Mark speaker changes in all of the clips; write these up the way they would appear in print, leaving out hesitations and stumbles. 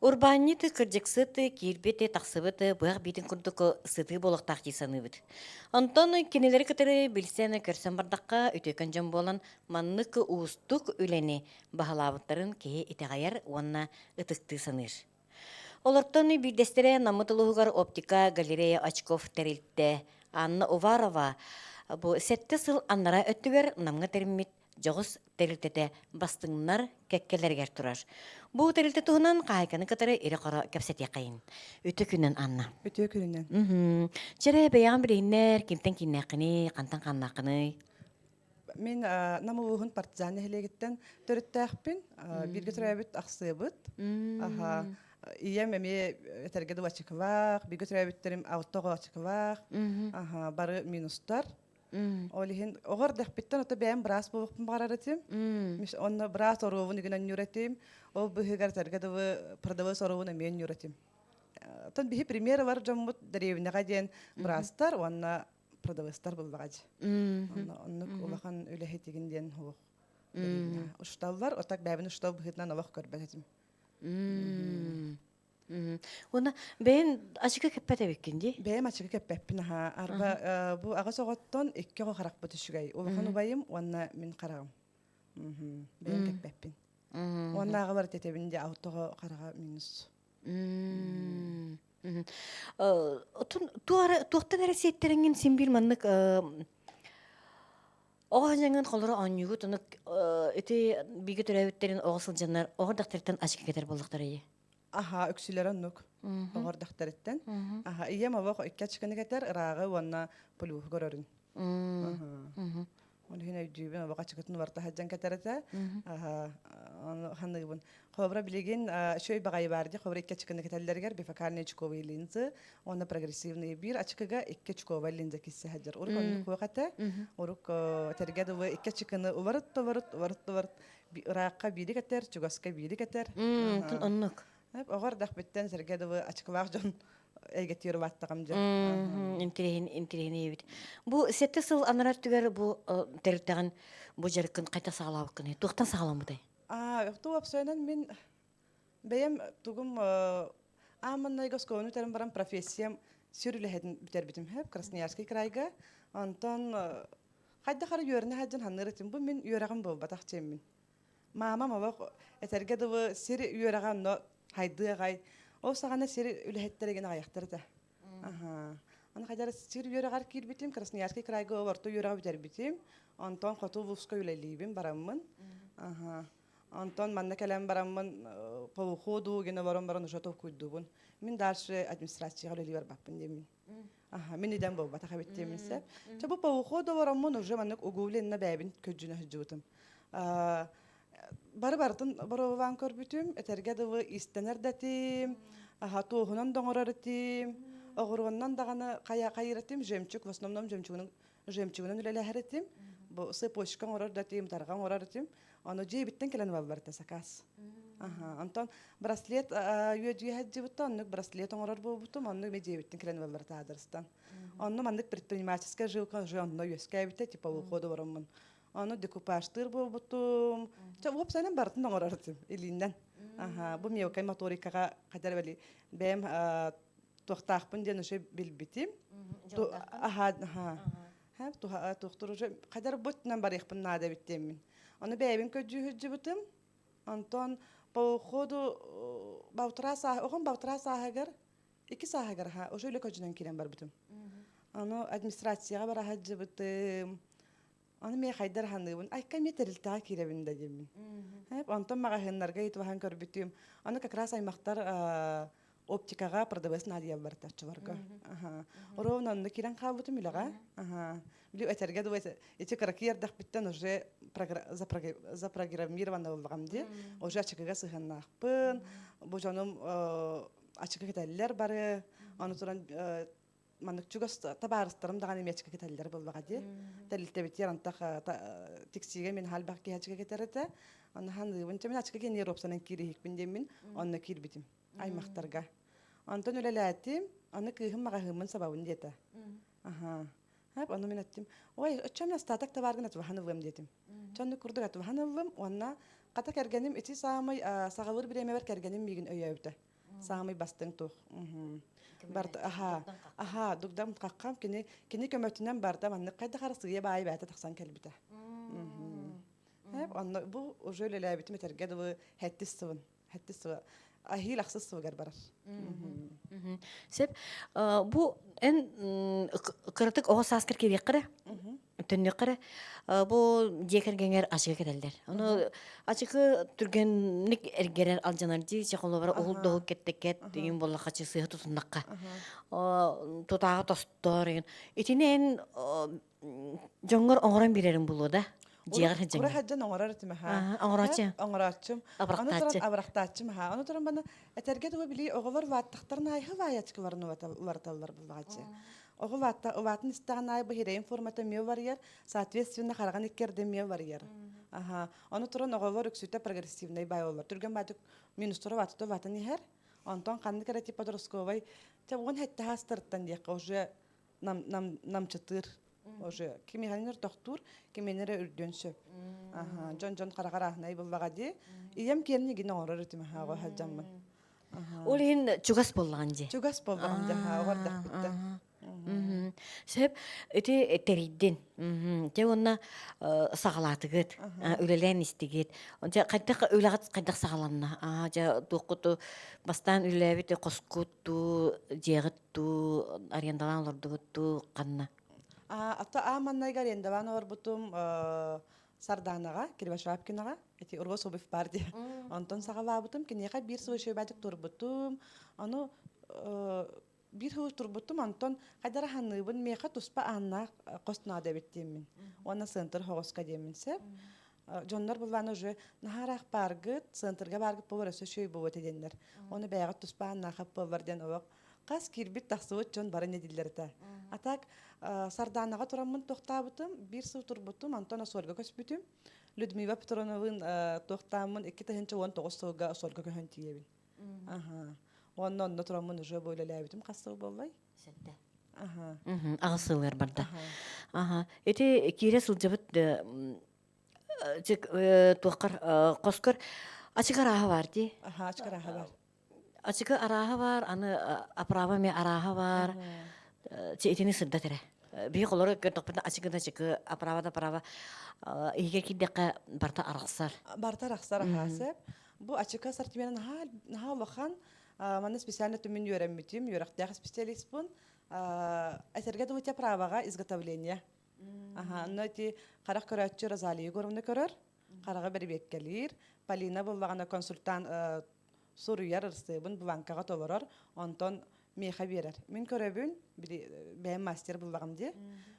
Speaker 1: Урбанниты кырдьыксыты, кирбети, тахсыбыты, бұяқ битин күрдікі сыты болықтақ дейсаныбыт. Антоны кенелері кітірі білсені көрсен бардаққа үтекін жан болан маннықы уыстық үлені бағалабыттарын кеге итеғайар онна ытықты саныр. Оларттаны бірдестере намытылығығар оптика галерея очков тәрілтті. Анна Уварова бұл сәтті сыл аннара өттігер намға термит жоғыз тәрілтеті бастыңнар кәккелергер тұрар. Бұл тәрілті тұғынан қайқаны кітары ири қара кәпсет яқайын. Үті күнін Анна.
Speaker 2: Өтө күнүнөн.
Speaker 1: Чәрі бәян білейінер, кемтен кеннәқіні, қантан қаннақыны.
Speaker 2: Мен намылуғын партизаны хелегеттен төріттәқпін, бірге тұрайбыт ақсыйбыт. Аха, ием эме этергеду ачыквақ, бірге тұрайбыттерім ауттоғы ачыквақ. Аха, бары минустар. Олихин оғыр дәқпіттен ота бәйін біраз болуқпын бағарарытым. Миш онны біраз оруғын үгінен нүретім. Ол бұхығар тәргедуі пырдавы соруғын әмен нүретім. Тон бихи примері бар жаммут дәревінеға дейін біразтар, онна продавыстар бұл бағаджы. Онны улахан өләхи тегінден хуық. Ұштау бар, отак бәбін ұштау бұхытынан олақ көрбәтім.
Speaker 1: Оны бәйін ашықы кәппәт әбеккенде?
Speaker 2: Бәйім ашықы кәппәппін. Арба бұл ағыз оғыттон екі оғы қарақ бұты шүгәй. Улахан ұбайым, онна мен қарағым. Бәйім кәппәппін. Онна аға бар тетебінде ауттоғы қараға минус.
Speaker 1: Туқтан әрі сеттеріңген сен бір маннық оған жаңын қолыры анюғы тұнық өте бигі түрәуіттерін оғысыл жанар оғыр дақтарыттан ашықы кетер болдықтар ие?
Speaker 2: Аха, үксілер оннук. Оғыр дақтарыттан. Аха, ием авақ үкке чықыны кетер, ырағы онна пұлуғы көрерін. Оны хин өйдүйбін, аваға чықытын варта хаджан кетерді. Ханығыбын. Қобыра білеген шөй бағай барды, қобыра үкке чықыны кетерлергер, бифакарны чуковый линзы, оны прогрессивный бір, ачықыға үкке чуковый линзы кесі хаджар. Орық оны қуақаты, орық тергеді үкке чықыны ұварыт, ыраққа бейді кетер, чугаска бейді кетер.
Speaker 1: Оннық.
Speaker 2: Оғар дақбеттен сәргеді ачықывақ жон әйгет еру баттығам жа.
Speaker 1: Интереген ебет. Бұл сәтті сыл анарар түгер бұл тәріптіған бұл жарықын қайта сағалауы күні. Туқтан сағалау мұдай?
Speaker 2: Өқті опсойнан мен бәйім тұғым аманнай ғасқауыны тәрім барам профессиям сүрілі әдің бітер бітім әп Красноярский крайға. Антон қайда қары үйеріне әдің ханныр етім. Бұл мен үйерағым бұл батақ чеммін. Мамам авақ әтергеді сері үйераған хайды ғай. Ол сағана сері үліхеттереген аяқтырды. Аны қайдары сері үйерағар кейл бітім, Красноярский крайға орты үйераға бітер бітім. Антон қоту вұсқа үлелейбім барамын. Антон манна кәлем барамын, пауқуду гені барам ұшатов көйдуғын. Мен дальше администрацияға үлелей бар баппын демін. Мен еден бұл батақа беттемін сәп. Бұл пауқуду барамын, уже маннық ұғуыленіне бәйбін көджіні хүджуытым. Бары-бартын баруыван көрбүтүм, этергедывы истенердетим, туғынан доңырарытим, оғырғаннан дағаны қайыратим, жемчук, в основном жемчугынан үлеләхәретим, бұл сыпочкан орардатим, тарған орарытим, оны жейбіттен келен валбарта сакас. Антон браслет үйөдүйе әдді бұтты, оннық браслет оңырар бұл бұттым, оннық ме жейбіттен келен валбарта адырыстан. Онны мандық предпринимательская жилка, жонны өскә бітті, типа ұлқоды барамын. Оны декупажтыр бұл бұттым. Опсайнан бартын оңырартым, илинден. Бұл меукай моторикаға қадар бәлі бәйім тоқтақпын ден үші білбітім. Тоқтыр үші қадар бұттынан бар еқпін нада біттемін. Оны бәйбін көджі хүджі бұтым. Антон бауқоду баутыра сағығыр, 2 сағығыр, үші өлі көджінен келен бар бұтым. Оны администрацияға бара хаджы бұтым. Аны мен қайдар ханығын, айқа мен тәрілтіға керебінде демін. Онтан маға хынларға етіп хан көрбітім. Аны қақрас аймақтар оптикаға продавасын адия бартачы барға. Оровын онны керен қабытым үліға. Білу әтерге дуы еті қарақи ердақ біттен уже запрограммированы болғамды. Уже ачықыға сығыннақпын. Бұл жоным ачықы кетелілер бары. Оны тұран маннык чугас табарыстарым даган эмечке кетелер болбага ди. Телилте битер антах тиксиге мен халбак ки хачка кетерете. Аны ханды бунча мен ачка кен Европсанан кирихик биндемин. Онны кир битим. Аймактарга. Антон үлеләтим, аны кыйхым мага хымын сабабын дете. Hep onu min ettim. Oy, öçemle statak tabargın atı hanıvım dedim. Çanlı kurduk atı hanıvım, ona kata kergenim eti sağımı sağılır bir emever kergenim bir gün öyevde. самый бастың тух. Барда аха дугдам каккам кини көмөтүнөн барда манны кайда карасыгы баай бата таксан келбите. Хеп анна бу уже лелебит метерге ду хеттисвын. Ахил аксысвы гарбарар.
Speaker 1: Сеп, бу эн кырытык оҕо сааскер кебиэккыра, төннүккыра, бу диэкергеңер ачыга кетелдер. Ону ачыгы түргенник эргерер алжанарди, чаколобара угул догу кеттекет, деген боллака чысыгы тутуннакка. Тутаага тостор, итинен жоңгор оңорон бирерин булу да. Диагар
Speaker 2: Кура
Speaker 1: хеджеңер.
Speaker 2: хаджан оңорар тиме ха.
Speaker 1: Оңорачы.
Speaker 2: Оңорачым.
Speaker 1: Абрактачы.
Speaker 2: Абрактачым ха. Аны туран бана этерге дуу били оголор ваттактарна айхы ваячкы варны варталлар булгачы. Ого ватын истаган ай бу хирейн формата мё варьер, соответственно хараган иккерде мё варьер. Ага. Аны туран оголор үксүтэ прогрессивный бай олар. Түргөн бадык минустора ватты ватын ихер. Антон канды кара типа подростковый. Те он хетте хастырттан дияк уже намчытыр. Уже кимиханер доктор, киминере үрдөн сөп. Ага, жон карагара най булбага ди. Ием керни гине орор этиме хага хаджаммын.
Speaker 1: Ол ен чугас боллаган же.
Speaker 2: Чугас болгон да ха ордак битте.
Speaker 1: Сеп, эти теридден. Те онна сагалатыгыт, үлелен истигит. Онча кайдак үлегат кайдак сагаланна. Жа тукуту бастан үлебите коскутту, жегитту, арендалан лордугутту канна.
Speaker 2: Ата аманнайгар энде ван ор бутум Сарданага, Кирбашапкинага, эти ургос обив парди. Антон сагала бутум кинека бир суу шөбәдик турбутум. Аны бир хуу турбутум Антон кайдара ханыбын меха туспа анна костна дебиттимин. Она центр хогоска деминсе. Жоннор булваны уже нахарак баргыт, центрга баргыт поварысы шөй бовот едендер. Оны бәягы туспа анна хап поварден овак. Кас кирбит тахсыут жон барын едиллерде. Атак Сарданага турамын тоқтабытым, бир суу турбутум, Антона сорга көспүтүм. Людмила Петроновын тоқтамын, 2-19 сууга сорга көһөн тиебин. Аха. Оннон турамын уже бойлы ләбитим кассыл болбай.
Speaker 1: Сетте.
Speaker 2: Аха.
Speaker 1: Агысылар барда. Аха. Эти кире сылжыбыт туақар коскор ачыгар аха бар ди.
Speaker 2: Аха, ачкараха бар.
Speaker 1: Ачыгы араха бар, аны аправа ме араха бар. Чейтини сырда тере. Би колор көртөкпүн ачыгыда чыгы аправада права. Иге кидекка барта араксар.
Speaker 2: Барта рахсар ахасып. Бу ачыка сортимент наха вахан маны специально түмүн үйрөнмүтүм, юрактагы специалист бун. Этерге дутя правага изготовление. Аха, ноти карак көрөчү Розалия Егоровна көрөр. Карага бербек келир. Полина буллагана консультант Сурuyar ырсыбын бланкага тоборор, Антон меха берер. Мен көрөбүн, бәйм мастер буллагам ди.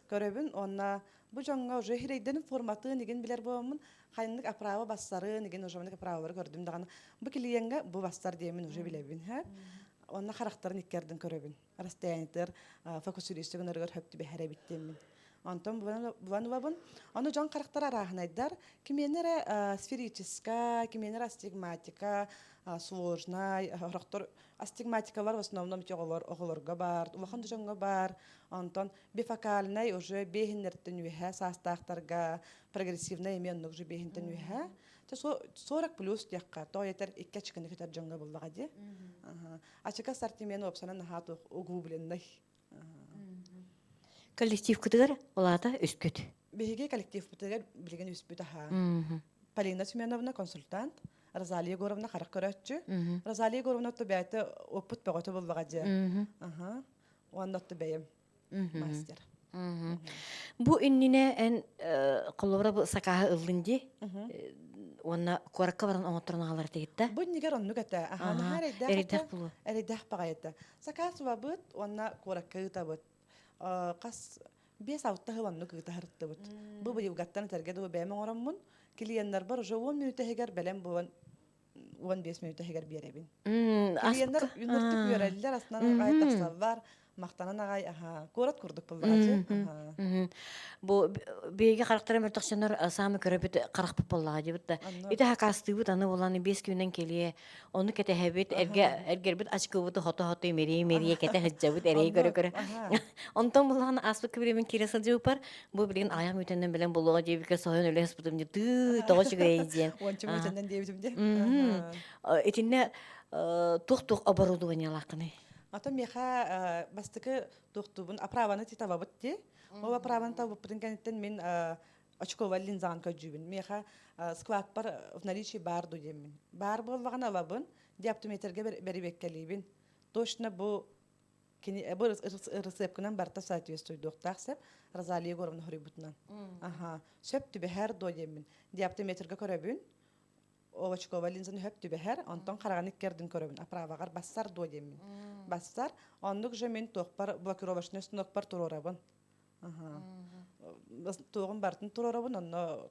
Speaker 2: Көрөбүн, онна бу жоңга уже хирейден форматы неген билер болмун, хайындык аправа бассары неген уже мындык аправалар көрдүм даганы. Бу клиентга бу бастар деймин уже билебин, ха. Онна характарын иккердин көрөбүн. Расстояниятер, фокусүлүстүгүн өргөр хөптү бехере биттемин. Антон Буланова аны жон характер арахнайдар, кименере сферическая, кименере астигматика, сложная, характер астигматикалар в основном оголорга бар, улахан жонга бар. Антон бифокальный уже бехиннертен үһә састактарга, прогрессивный имен уже бехинтен үһә. Те 40 плюс якка, то етер 2 чикенде кетер жонга буллага ди. Ачыка сортимент опсанан хату угу биленнай.
Speaker 1: Коллектив кытыгар олата үскөт.
Speaker 2: Беге коллектив бутыгар билген үспүт аха. Полина Семеновна консультант, Розалия Егоровна харак көрөччү. Розалия Егоровна төбәте опыт бөгөтө буллага ди. Аха. Онда төбәем мастер.
Speaker 1: Бу иннине эн коллора сакаһы ыллынди. Онна коракка баран оңоттурнагалар тегитте.
Speaker 2: Бу нигер онну ката. Аха,
Speaker 1: Эридах булу.
Speaker 2: Эридах багайта. Сакас вабыт, онна коракка ытабыт. Кас 5 аутта хыланну кыта хырттыбыт. Бу югаттан тергеде бу бәйме ораммын. Клиенттер бар, уже 10 минут хегер белем бу 15 минут хегер беребин. Клиенттер юнуртуп йөрәлләр, аснан гайтаксаллар, мактанан агай курат курдук буллагы.
Speaker 1: Бу беге характер мертахшанар самы көрөбүт каракпып боллага дебит.
Speaker 2: Анно.
Speaker 1: Ите хакастыбыт аны боланы 5 күннен келие. Оны кете хебит эргербит ачкыбыт хото мери кете хҗабыт эрей көрө. Онтон буланы аспык биремен киресен жупар. Бу билген аяк мүтеннен белән буллага дебикә соен өлес бутым ди тогочуга эйден.
Speaker 2: Ончу мөтеннән диебитимде.
Speaker 1: Итинне тух оборудование лакыны.
Speaker 2: Ата меха бастыкы тухтубун аправаны титабабыт ди. Ол аправаны табыптын кенеттен мен очкова линзан көжүбүн. Меха скват бар в наличии бар дудемин. Бар боллаган алабын, диаптометрге берибеккелибин. Точно бу кини бу рецепткынан барта соответствует доктаксеп Розалия Горовна хорибутнан. Сөп түбе һәр дудемин. Диаптометрге көрөбүн. Овочкова линзаны хөп түбе һәр, онтон караганы кердин көрөбүн. Аправагар бассар дудемин. Бассар, онлук же мен тохпар блокировочный станокпар турорабын. Тоғын бартын турорабын, онно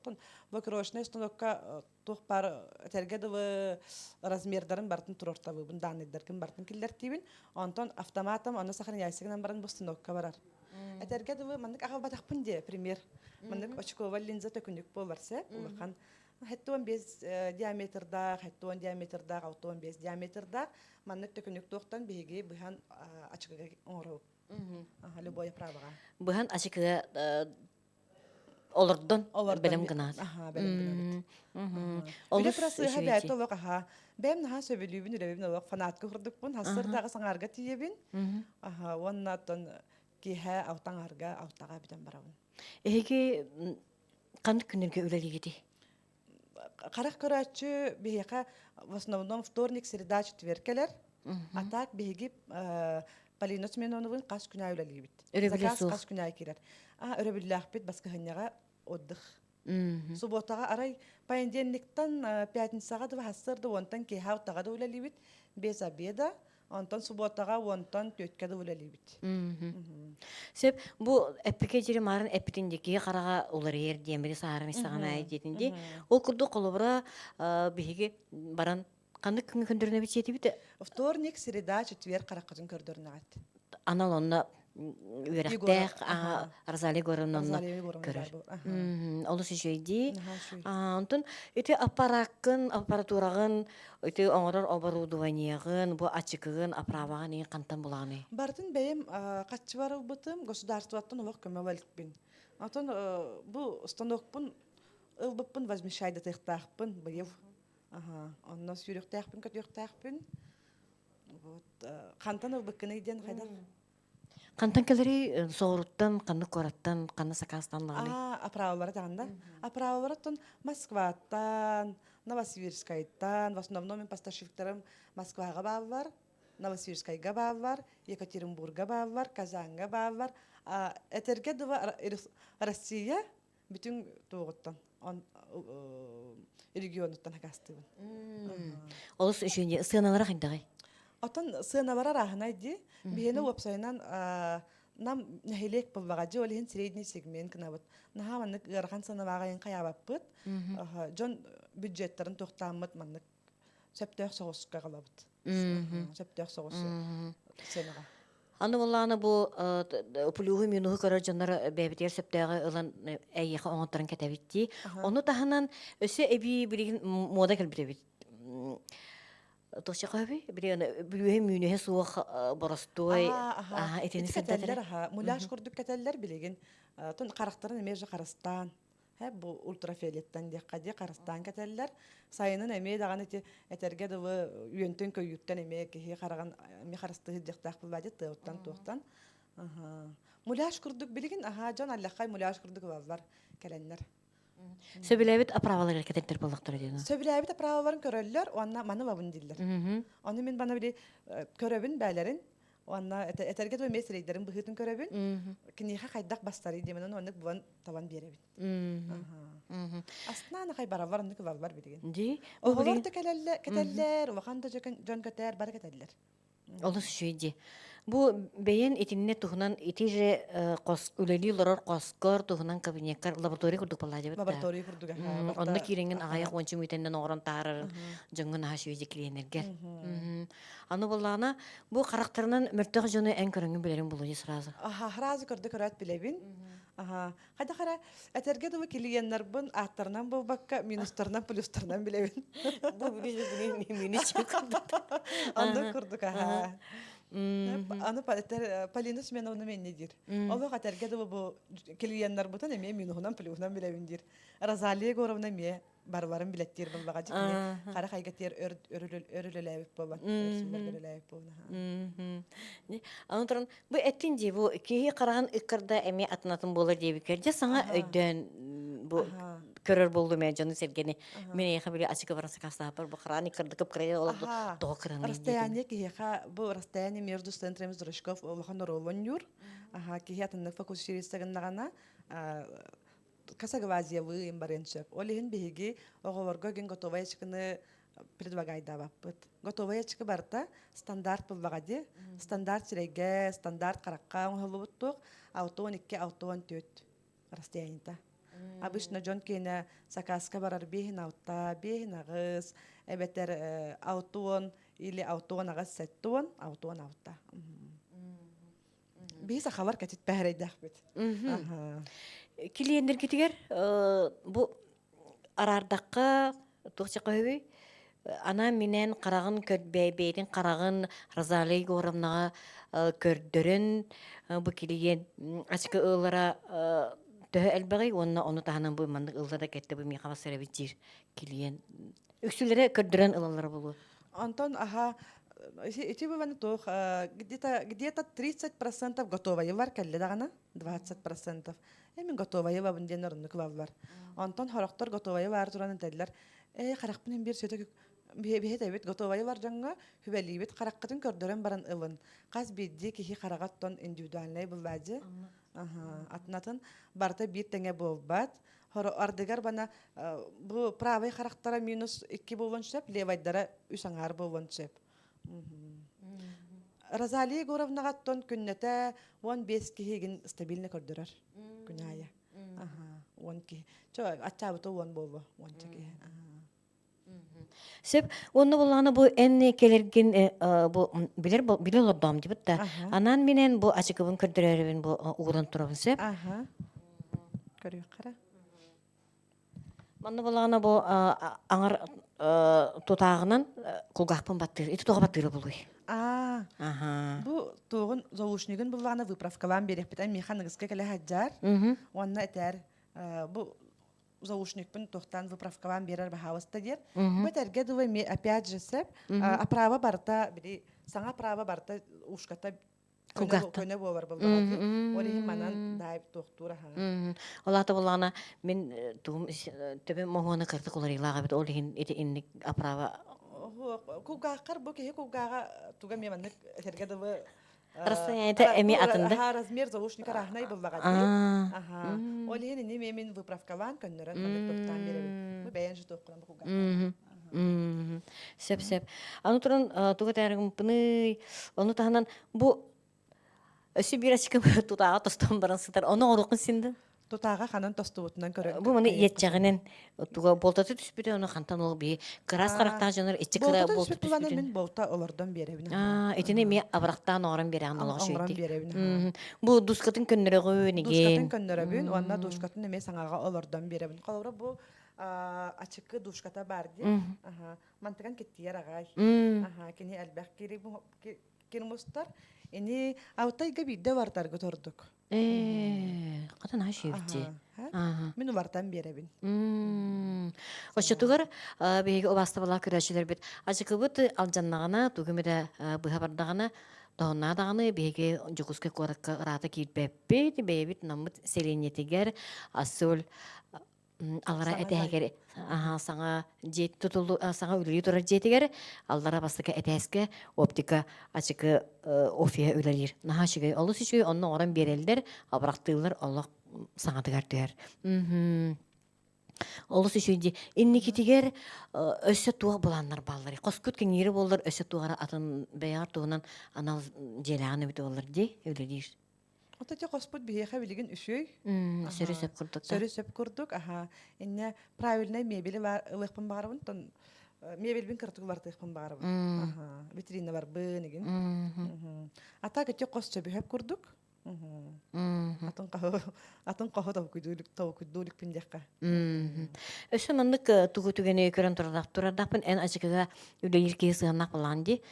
Speaker 2: блокировочный станокка тохпар тергедовы размердарын бартын турортабыбын, данныйдаркын бартын киллер тибин, онтон автоматом, онно сохраняйсыгынан барын бу станокка барар. Тергедовы мандык ага батакпын де, пример. Мандык очкова линза төкүнүк боларса, улахан Хеттуан без диаметрда, хеттуан диаметрда, аутуан без диаметрда, маннык төкүнүк тоқтан беги быхан ачыгыга оңроп. Любой правага.
Speaker 1: Быхан ачыгыга олордон белем гына.
Speaker 2: Белем гына. Олор прасы хабят олок Бем наха сөбүлүбүн үрөбүн олок фанатка курдукпун, хасырдагы саңарга тиебин. Оннатон киһэ аутаңарга аутага битен барабын.
Speaker 1: Эге кандай күннерге үлелигиди?
Speaker 2: Карак көрәчү бейка в основном вторник, среда, четверг-келер. А так беги Полина Семеновна каш күнә үләлибит. Заказ каш күнә кирер. Өрөбүлләх бит баска хәннәгә отдых. Субботага арай понедельниктан пятницага да хасырды онтан ки хаутага да үләлибит. Без обеда, онтан субботага онтан төткә да үләлибит.
Speaker 1: Сеп бу эпике җире марын эпитиндеки карага улар ер дембери сарын исагана әйтетинде. Ол курду колобра биһиге баран кандай күндөрүнө бичети бит.
Speaker 2: Вторник, среда, четверг каракатын көрдөрүнө ат.
Speaker 1: Аналонна үрәктәк Розалия Горовна көрөр. Олы сөйди. Антон эти аппаратурагын, эти оңорор оборудованиягын, бу ачыгын, аправагын эң кантан булаганы.
Speaker 2: Бартын бәйем катчыбар бутым государствоттан олох көмө валыкпын. Антон бу станокпун ылбыппын возмещайды тыктакпын быйыл. Онно сүйрөктакпын, көтөктакпын. Вот кантан ылбыккын иден кайда.
Speaker 1: Кантан келери соруттан, канны кораттан, канны сакастан лаганы.
Speaker 2: Аправалары тагында. Аправалары Москваттан, Новосибирскайдан, в основном мен поставщиктарым Москвага баалар, Новосибирскайга баалар, Екатеринбурга баалар, Казанга баалар. Этерге дува Россия бүтүн тоғыттан, регионуттан хакастыбын.
Speaker 1: Олус үшүнде сыналара кайдагай?
Speaker 2: Отон сыналара рахынайды, бихені вебсайынан нам нәхилек болбағаджы, олихин средний сегмент кынабыт. Наха маннык ырхан сынавағайын қаябаппыт, жон бюджеттарын тоқтамыт маннык сөптөк соғысқа қалабыт. Сөптөк соғысы сынаға.
Speaker 1: Аны болланы бу пулугу минугу көрөр жоннор бэбитер сөптөгө ылан эйеха оңоттарын кетебитти. Ону тахынан өсө эби билген мода келбитебит. Тошакаби билген мүнөһө суох боростой этени
Speaker 2: сентелер муляж курдук кетелер билген тон карактарын эмеже карастан бу ультрафиолеттан декаде карастан кетелер сайынын эме даган этерге дыбы үйөнтөн көйүттен эме кихи караган эме карасты дектак баде тоттан токтан муляж курдук билген жон аллахай муляж курдук бар келеннер.
Speaker 1: Сөбүләбит аправалар кететтер болдуктар дийди.
Speaker 2: Сөбүләбит аправаларын көрөллөр, онна маны бабын диллер. Аны мен бана бири көрөбүн бәләрин, онна этерге той месрейдерин быхытын көрөбүн. Кинеха кайдак бастары демен оны бун табан беребит. Астына кай барабар бар билген.
Speaker 1: Ди,
Speaker 2: олар да кетеллер, ваканда жон кетер бар кетеллер.
Speaker 1: Олус шүйди. Бу бейен итинне тухунан итиже үлели лорор коскор тухунан кабинеттер лаборатория курдук балла жебет.
Speaker 2: Лаборатория курдук
Speaker 1: Онна киренген агая кончу митеннен огорон таарыр жыңгын аш үйде клиенергер. Аны боллана бу характерынан мөртөг жоны эн көрөнгөн билерин булуй сразу.
Speaker 2: Хразы көрдө көрөт билебин. Хайда хара этерге дубу килиеннер бун аттарынан бу бакка минустарынан плюстарынан билебин.
Speaker 1: Бу биле мини чек.
Speaker 2: Анда курдук Аны Полина Сменовна мен не дир. Оло хатерге дубу килиеннер бутан эме минуһунан плюсунан билебин дир. Розалия Горовна ме барбарын билеттер булбага жикне. Кара хайгатер өрүлөлөбүп болот. Өрүлөлөбүп болот.
Speaker 1: Анутран бу эттинди бу кии караган ыккырда эме атынатын болор деп керде саңа өйдөн бу көрөр болду мен жаны сергени. Мен яха биле ачык барасы кастапыр бу караны кырдыкып кыра олду токраны.
Speaker 2: Расстояние киха бу расстояние между центрами зрачков лохоноролонюр. Киха атынны фокусиристагыннагана касагвазия вы имбаренчеп. Олихин биги оговорго ген готовая чыкны предлагайда баппыт. Готовая чыкы барта стандарт булбагади. Стандарт сиреге, стандарт каракка оңолуттук. Аутон 2, аутон 4 расстояниета. Обычно жон кейне заказка барар бехин аутта, бехин агыс, эбетер аутон или аутон агыс сеттон, аутон аутта. Бейса хабар катит бәһәрәйдәк бит.
Speaker 1: Килиендер кетигер бу арардакка тохча көбөй ана менен карагын көтбәйбейтин карагын Розалия Горовнага көрдөрөн бу килиен ачкы ылара тө элбегай оны таханан бу мандык ыллада кетти бу миха басарабитир килиен үксүлере көрдөрөн ылалар болу.
Speaker 2: Антон, эти бываны тох где-то 30% готовая бар келле дагана 20%. Эми готовая ба бунден орнук бар. Антон характер готовая бар туран деллер. Каракпын бир сөтө бехет эбит готовая бар жаңга хүбелибит караккатын көрдөрөн баран ылын. Каз бидди кихи карагаттан индивидуальный булбаҗы. Атнатын барта бир теңе болбат. Хоро ардыгар бана бу правый характера минус 2 болончеп, левайдара үсаңар болончеп. Розалия Горовнага тон күннәтә 15 кихигин стабильный көрдөрөр. Күнәя. Он ки. Чо ачабыты 10 болбо, 10 чеки.
Speaker 1: Сеп онны булганы бу энне келерген бу билер лоддам дип та. Анан менен бу ачыкыбын көрдөрөрүн бу угудан турабын сеп.
Speaker 2: Көрү кара.
Speaker 1: Манны булганы бу аңар тутагынан кулгакпын баттыр. Ити тога баттыр булуй. Бу
Speaker 2: тогун заушнигин булганы выправкалан берек бит механикска келе хаджар. Онна этер бу заушникпин тохтан выправкалан берер бахаваста дер. Бу терге дувай опять же сеп аправа барта били саңа права барта ушката көне болар булганы. Олихин манан дайып тохтура ха.
Speaker 1: Олата булганы мен тугум төбе могона кырдык олар илага бит олихин ити инник аправа
Speaker 2: кугакар бу ке кугага туга меманны терге дувай
Speaker 1: расстояние эми атында.
Speaker 2: Размер заушника рахнай булганы. Олихин не мемин выправкалан көннөрөн тохтан беребин. Бу баян жу тохкан кугага.
Speaker 1: Сеп. Аны туран туга тәргим пыны оны таханан бу өсү бирачкы тутага тостон баран сытар. Оны орукун синди.
Speaker 2: Тутага ханан тостубутунан көрөк.
Speaker 1: Бу маны иетчагынен туга болтаты түспүтө оны хантан ол би крас карактан жаныр ичи кыра болту түспүтө.
Speaker 2: Мен болта олордон беребин.
Speaker 1: Этине ми абрактан оран берен алга шөйти. Бу дускатын көннөрөгө неге.
Speaker 2: Дускатын көннөрөбүн, онна дускатын эме саңага олордон беребин. Калбыра бу ачыкы душката барди. Мантыган кеттиер агай. Кини албак кири бу кирмустар. Эни аутайга бидде бартар готордук.
Speaker 1: Катын хашевти.
Speaker 2: Мен бартан беребин.
Speaker 1: Ошотугар беге обаста бала көрөчүлөр бит. Ачыкыбыт алжаннагана тугумеде быха бардагана Дона даганы беге жукуска коракка рата китбеппи бебит намыт селенетигер асыл алара этегер саңа жет тутулу саңа үлү турар жетигер аллара бастыка этеске оптика ачыкы офия үлелер нахашыгы олус ичи онно оран берелдер абрактылар Аллах саңа тигертер Олус үшүнди инникитигер өссө туох буланнар баллары. Коскут кеңири боллар өссө тугара атын бэяр туунан анал желааны бит боллар ди өлелир.
Speaker 2: Ота те Господь биеха билигин үшөй.
Speaker 1: Сөрү сөп курдук та.
Speaker 2: Сөрі сөп курдук. Инне правильный мебели бар ылыхпын барабын. Тон мебелбин кыртык бар тыхпын барабын. Витрина бар бынигин. Ата кете кос сөбү хөп курдук. Атын кахы тавкудулик пиндекка.
Speaker 1: Өссө маннык тугу түгене көрөн турадаппын эн ачыкыга үлелир кесыгынак буланди.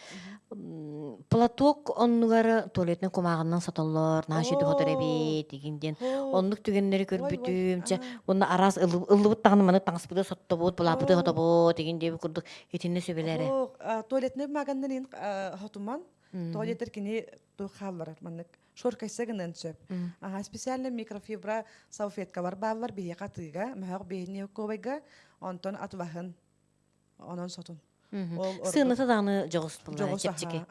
Speaker 1: Платок оннугары туалеттин кумагынан саталлар, наашиди хотореби дегинден. Оннук түгеннери көрбүтүмче, онна арас ыллыбыт таганы маны таңспыды соттобут, булапыды хотобут дегиндеби курдук этинне сөбелери.
Speaker 2: Туалетне магандан ин хотуман. Туалеттер кини тухаллар маннык шоркайсагынан сөп. Специальный микрофибра салфетка бар баллар бие катыга, махак бейне кобайга, онтон атвахын. Онон сотун.
Speaker 1: Сыны таданы жогус булар чепчеке.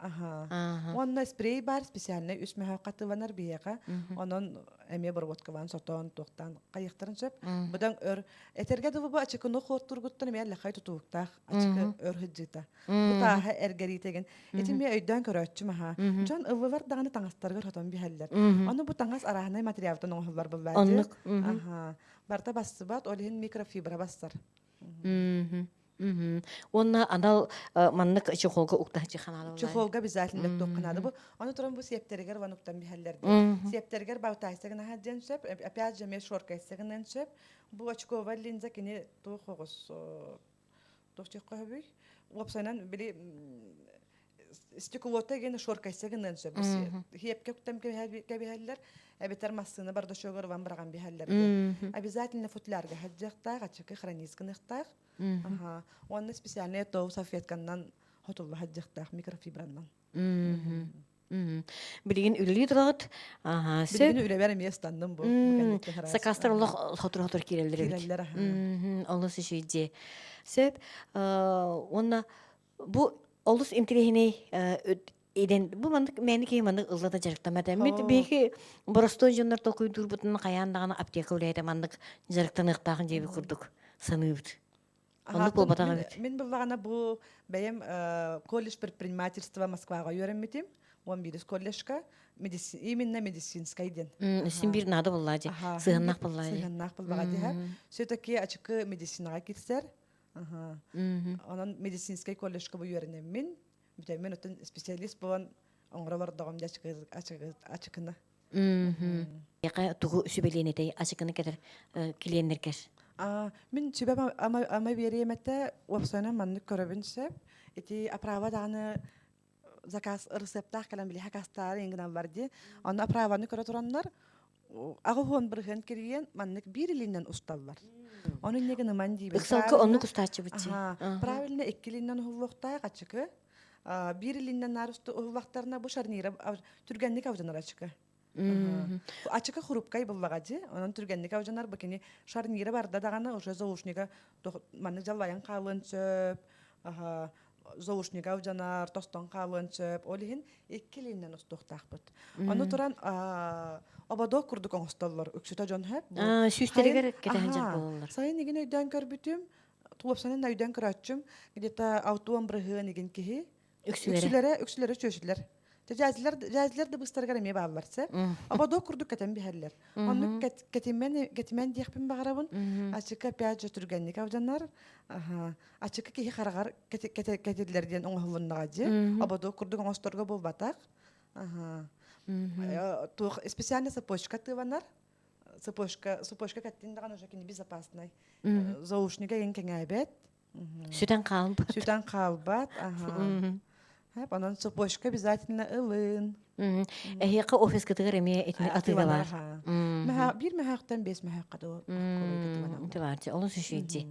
Speaker 2: Онна спрей бар специальный үс махак катыванар биека. Онон эме борботка ван сотон токтан кайыктарын сөп. Будан өр этерге дубу ачыкыны хоттургуттан эме лахай тутуктак ачыкы өр хыджыта. Бутаха эргеритеген. Этиме өйдөн көрөччү маха. Жон ыллар даганы таңастарга хотон бихаллар. Аны бу таңас арахнай материалдан оңлар булбады. Барта бассыбат олин микрофибра бассар.
Speaker 1: Онна анал маннык чохолга уктахчы ханалы.
Speaker 2: Чохолга обязательно токнады бу. Аны туран бу септергер вануктан бихаллар. Септергер баутайсагына хаджан сөп, опять же ме шоркайсагынан сөп. Бу очкова линза кини тохогос тохчыкка хөбүй. Опсанан били стеклота гене шоркайсагынан сөп. Хепке уктам кебихаллар. Бетер массыны барды шогор ван барган бихаллар. Обязательно футлярга хаджактар, ачыкы хранискыныктар. Онна специальный тоу салфетканнан хотулла хаджактар микрофибраннан.
Speaker 1: Билигин үлли дурат.
Speaker 2: Билигин үле бер местандым бу.
Speaker 1: Сакастырлык хотур кирелдер. Олус ишиде. Сөп онна бу олус интерехине Иден бу мандык мени ки мандык ыллата жарыктамада. Мет беки боростой жондар толкуй турбутун каяндагына аптека үлейде мандык жарыктан ыктагын жеби курдук. Саныбыт. Онды болбатага бит.
Speaker 2: Мен буллагана бу бәем колледж предпринимательства Москвага йөрәммитим. 11 колледжка именно медицинская иден.
Speaker 1: Син бир нада буллади. Сыгыннак буллади.
Speaker 2: Сыгыннак буллади. Все-таки ачыкы медицинага китсер. Анан медицинский колледжка бу йөрәнем мин. Мен өтен специалист болан оңра бардагым ачыкына.
Speaker 1: Яка тугу сүбеленетей ачыкыны кетер килендеркер.
Speaker 2: Мен сүбе ама беремете опсана манны көрөбүнсө. Эти оправа даны заказ рецептах калам били хакастар ингнан барды. Аны оправаны көрө тураннар. Агын бирген кирген маннык бир илинен усталлар. Оны негени манди бе.
Speaker 1: Ыксалкы онну кустачы бити.
Speaker 2: Правильно эккилинен хуллукта ачыкы. Bir ilinden narıstı uğlaklarına bu şarnira türgenlik avcanar açıkı. Açıkı хурупкай буллагаджы, onun türgenlik avcanar bakini şarnira barda dağına уже заушника манны жаллаян калын сөп, заушника авжанар тостон калын сөп, олихин эккилинен устуктакпыт. Аны туран обадо курдук оңсталлар, өксүтө жон хэп.
Speaker 1: Сүстергер кетен жак болалар.
Speaker 2: Сайын еген өйдөн көрбүтүм, тулапсанын өйдөн көрөчүм, где-то аутуан брыгын еген кихи. Үксүлері чөшілер. Жазилер де быстаргар эме бааларса. Аба до курдук кетен бихерлер. Оны кетимен диякпин багарабын. Ачыка опять же түргенник авданар. Ачыка кихи харагар кетерлерден оңолуннагажы. Аба до курдук оңосторго болбатак. Специально сапочка тыванар. Сапочка кеттин даган уже кини безопасный. Заушника ген кеңайбет.
Speaker 1: Süten kalbат.
Speaker 2: Süten kalbат. Hep onun сапожка обязательно ылын.
Speaker 1: Яка офис кытыгыр эме этне атыга бар.
Speaker 2: Bir mehaqtan 5 mehaqqa da.
Speaker 1: Теварчы, олус үшүйди.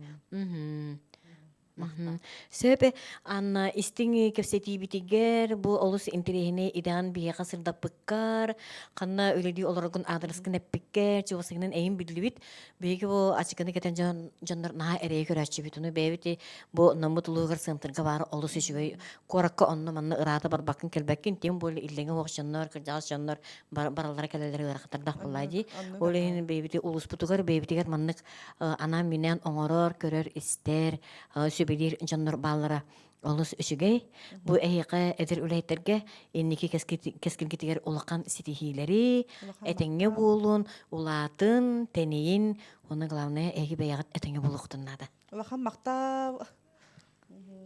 Speaker 1: Сөбе анна истинги кепсетибитигер бу олус интерехине идан бияка сырдаппыккар канна үледи олоргун адрескин эппиккер чугасыгынын эйин билибит беги бу ачыкыны кетен жоннор наа эрее көрөчүбүт уну бэбити бу намутулуугар сымтырга бар олус ишүгөй коракка онно манна ырата барбаккын келбеккин тем более иллеге окшоннор кыржагас жоннор баралара келелери ырахтардак буллайди олейин бэбити улуспутугар бэбитигер маннык ана минен оңорор көрөр истер сөбелер жаннор баллара олус үсүгэй бу эйэкэ эдер үлэйтерге инники кескилгитигер улакан ситихилери этеңге буолун улаатын тенейин оны главное эги бэягат этеңге булуктуннада
Speaker 2: улахан мактаа